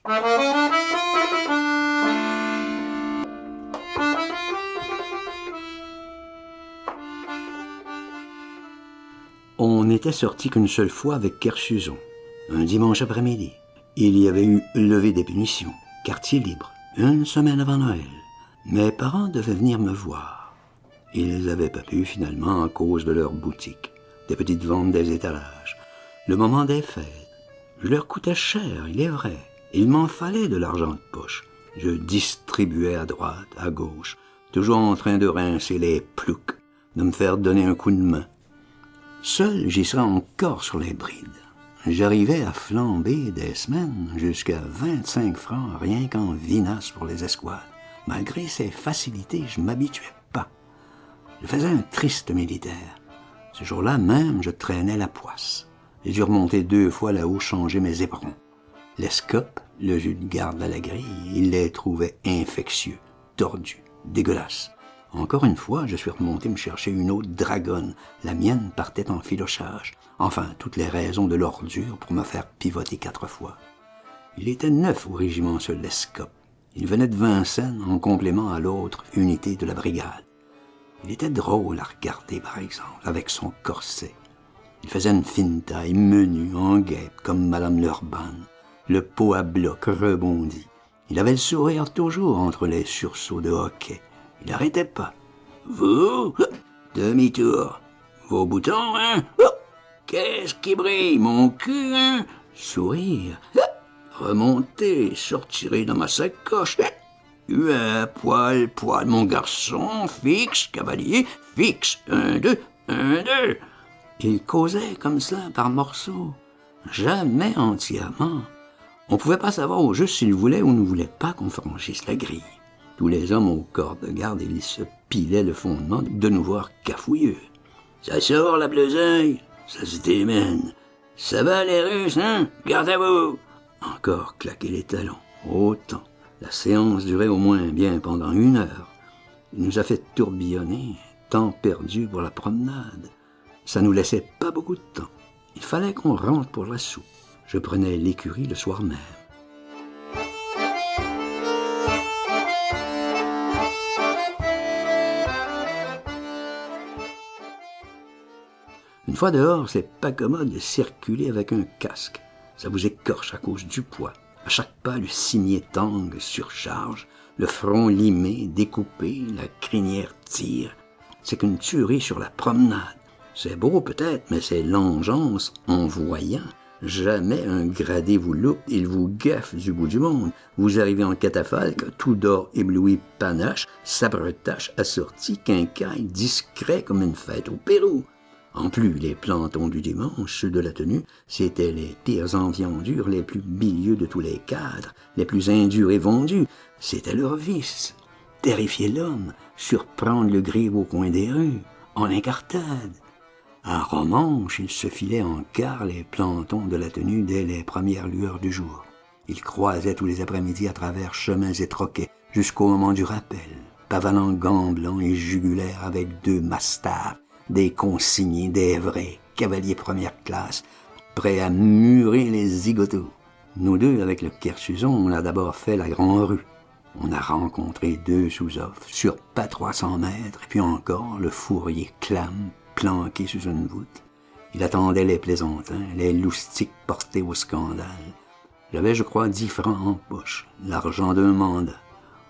On n'était sorti qu'une seule fois avec Kersuzon, un dimanche après-midi. Il y avait eu levée des punitions, quartier libre, une semaine avant Noël. Mes parents devaient venir me voir. Ils n'avaient pas pu finalement à cause de leur boutique, des petites ventes des étalages, le moment des fêtes. Je leur coûtais cher, il est vrai. Il m'en fallait de l'argent de poche. Je distribuais à droite, à gauche, toujours en train de rincer les ploucs, de me faire donner un coup de main. Seul, j'y serais encore sur les brides. J'arrivais à flamber des semaines jusqu'à 25 francs rien qu'en vinasse pour les escouades. Malgré ces facilités, je m'habituais pas. Je faisais un triste militaire. Ce jour-là même, je traînais la poisse. J'ai dû remonter 2 fois là-haut changer mes éperons. Les scopes, le jus de garde à la grille, il les trouvait infectieux, tordus, dégueulasses. Encore une fois, je suis remonté me chercher une autre dragonne. La mienne partait en filochage. Enfin, toutes les raisons de l'ordure pour me faire pivoter 4 fois. Il était 9 au régiment ce Lescope. Il venait de Vincennes en complément à l'autre unité de la brigade. Il était drôle à regarder, par exemple, avec son corset. Il faisait une fine taille, menu, en guêpe, comme Madame Lurban. Le pot à bloc rebondi. Il avait le sourire toujours entre les sursauts de hockey. Il n'arrêtait pas. « Vous, demi-tour. Vos boutons, hein? Qu'est-ce qui brille, mon cul, hein? Sourire. Remonter, sortirez dans ma sacoche. Poil, mon garçon, fixe, cavalier, fixe. 1, 2, 1, 2. » Il causait comme ça, par morceaux. Jamais entièrement. On pouvait pas savoir au juste s'il voulait ou ne voulait pas qu'on franchisse la grille. Tous les hommes au corps de garde, ils se pilaient le fondement de nous voir cafouilleux. « Ça sort, la besogne, ça se démène. Ça va, les Russes, hein? Gardez-vous! » Encore claquer les talons. Autant. La séance durait au moins bien pendant 1 heure. Il nous a fait tourbillonner, temps perdu pour la promenade. Ça nous laissait pas beaucoup de temps. Il fallait qu'on rentre pour la soupe. Je prenais l'écurie le soir même. Une fois dehors, c'est pas commode de circuler avec un casque. Ça vous écorche à cause du poids. À chaque pas, le cimier tangue, surcharge, le front limé, découpé, la crinière tire. C'est qu'une tuerie sur la promenade. C'est beau peut-être, mais c'est l'engeance en voyant. Jamais un gradé vous loupe, il vous gaffe du bout du monde. Vous arrivez en catafalque, tout d'or ébloui panache, sabre-tache assorti, quincaille, discret comme une fête au Pérou. En plus, les plantons du dimanche, ceux de la tenue, c'étaient les pires enviandures, les plus bilieux de tous les cadres, les plus indurs et vendus. C'était leur vice. Terrifier l'homme, surprendre le grive au coin des rues, en incartade. À Romanche, ils se filaient en quart les plantons de la tenue dès les premières lueurs du jour. Ils croisaient tous les après-midi à travers chemins et troquets, jusqu'au moment du rappel, pavalant gants blancs et jugulaires avec 2 mastards, des consignés, des vrais, cavaliers première classe, prêts à murer les zigotos. Nous deux, avec le Kersuzon, on a d'abord fait la grande rue. On a rencontré 2 sous-offres, sur pas 300 mètres, et puis encore le fourrier Clam, planqué sous une voûte. Il attendait les plaisantins, les loustiques portés au scandale. J'avais, je crois, 10 francs en poche, l'argent d'un mandat.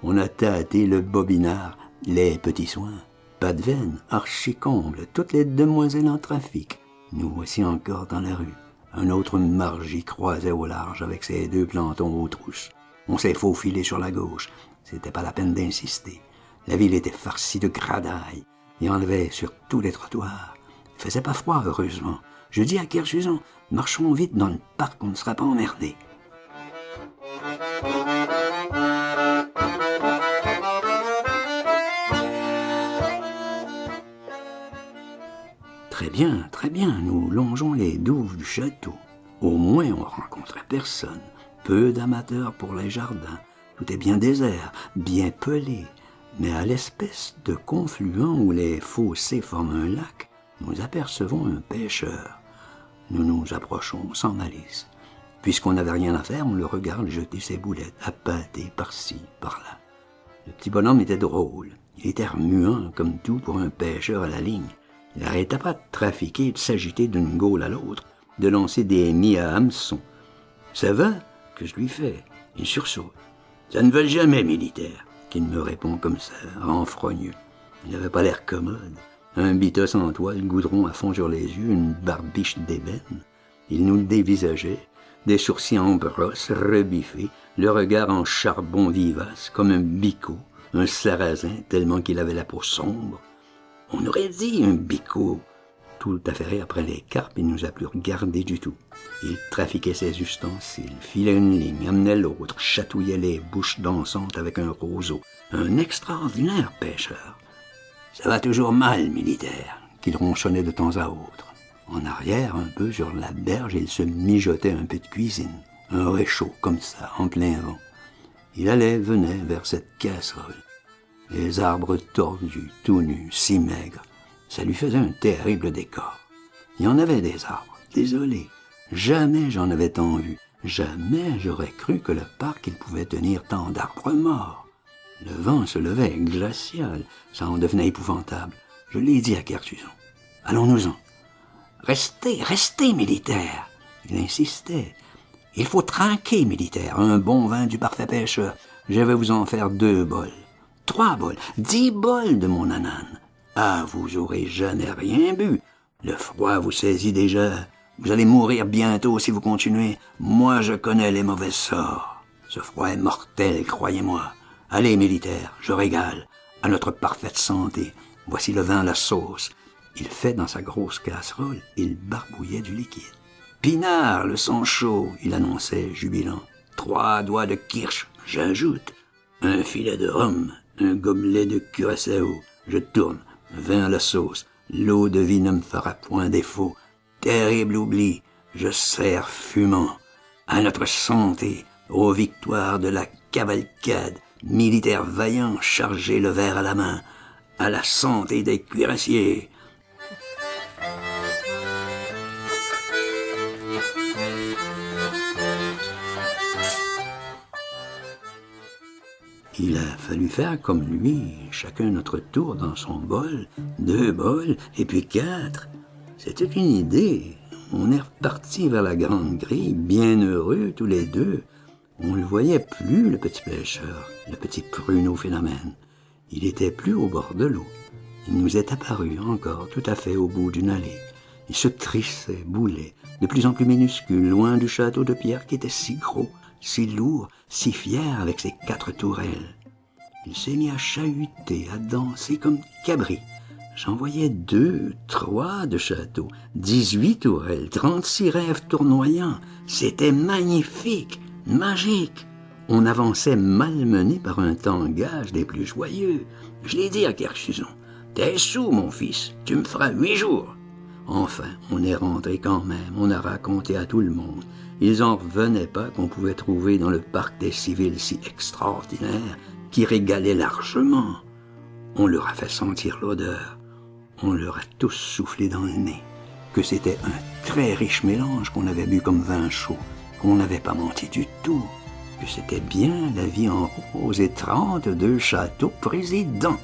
On a tâté le bobinard, les petits soins. Pas de veine, archi-comble, toutes les demoiselles en trafic. Nous voici encore dans la rue. Un autre margi croisait au large avec ses 2 plantons aux trousses. On s'est faufilé sur la gauche. C'était pas la peine d'insister. La ville était farcie de gradailles. Il y en avait sur tous les trottoirs. Il faisait pas froid, heureusement. Je dis à Kersuzon, marchons vite dans le parc, on ne sera pas emmerdés. Très bien, nous longeons les douves du château. Au moins, on rencontrait personne. Peu d'amateurs pour les jardins. Tout est bien désert, bien pelé. Mais à l'espèce de confluent où les fossés forment un lac, nous apercevons un pêcheur. Nous nous approchons sans malice. Puisqu'on n'avait rien à faire, on le regarde jeter ses boulettes, appâter par-ci, par-là. Le petit bonhomme était drôle. Il était remuant, comme tout, pour un pêcheur à la ligne. Il n'arrêtait pas de trafiquer, de s'agiter d'une gaule à l'autre, de lancer des nids à hameçon. Ça va que je lui fais. Il sursaute. Ça ne va jamais, militaire, qu'il me répond comme ça, renfrogneux. Il n'avait pas l'air commode. Un bitos en toile, goudron à fond sur les yeux, une barbiche d'ébène. Il nous dévisageait, des sourcils en brosse, rebiffés, le regard en charbon vivace, comme un bicot, un sarrasin, tellement qu'il avait la peau sombre. On aurait dit un bicot. Tout affairé après les carpes, il nous a plus regardé du tout. Il trafiquait ses ustensiles, filait une ligne, amenait l'autre, chatouillait les bouches dansantes avec un roseau. Un extraordinaire pêcheur. Ça va toujours mal, militaire, qu'il ronchonnait de temps à autre. En arrière, un peu sur la berge, il se mijotait un peu de cuisine. Un réchaud, comme ça, en plein vent. Il allait, venait vers cette casserole. Les arbres tordus, tout nus, si maigres. Ça lui faisait un terrible décor. Il y en avait des arbres, désolé. Jamais j'en avais tant vu. Jamais j'aurais cru que le parc il pouvait tenir tant d'arbres morts. Le vent se levait glacial, ça en devenait épouvantable. Je l'ai dit à Kersuson. Allons-nous-en. Restez, restez, militaire. Il insistait. Il faut trinquer, militaire, un bon vin du parfait pêcheur. Je vais vous en faire 2 bols, 3 bols, 10 bols de mon anane. Ah, vous aurez jamais rien bu. Le froid vous saisit déjà. Vous allez mourir bientôt si vous continuez. Moi, je connais les mauvais sorts. Ce froid est mortel, croyez-moi. Allez, militaire, je régale. À notre parfaite santé. Voici le vin à la sauce. Il fait dans sa grosse casserole, il barbouillait du liquide. Pinard, le sang chaud, il annonçait, jubilant. 3 doigts de kirsch, j'ajoute. Un filet de rhum, un gobelet de curaçao. Je tourne, vin à la sauce. L'eau de vie ne me fera point défaut. Terrible oubli, je sers fumant. À notre santé, aux victoires de la cavalcade. Militaire vaillant, chargé le verre à la main. À la santé des cuirassiers. Il a fallu faire comme lui, chacun notre tour dans son bol, 2 bols, et puis 4. C'était une idée. On est reparti vers la grande grille, bien heureux tous les deux. On ne le voyait plus, le petit pêcheur, le petit pruneau phénomène. Il était plus au bord de l'eau. Il nous est apparu encore tout à fait au bout d'une allée. Il se trissait, boulait, de plus en plus minuscule, loin du château de pierre qui était si gros, si lourd, si fier avec ses 4 tourelles. Il s'est mis à chahuter, à danser comme cabri. J'en voyais 2, 3 de châteaux, 18 tourelles, 36 rêves tournoyants. C'était magnifique, magique. On avançait malmené par un tangage des plus joyeux. Je l'ai dit à Kersuson. T'es sous, mon fils, tu me feras 8 jours. Enfin, on est rentré quand même, on a raconté à tout le monde. Ils en revenaient pas qu'on pouvait trouver dans le parc des civils si extraordinaire, qui régalait largement. On leur a fait sentir l'odeur. On leur a tous soufflé dans le nez que c'était un très riche mélange qu'on avait bu comme vin chaud, qu'on n'avait pas menti du tout, que c'était bien la vie en rose et 32 châteaux présidents.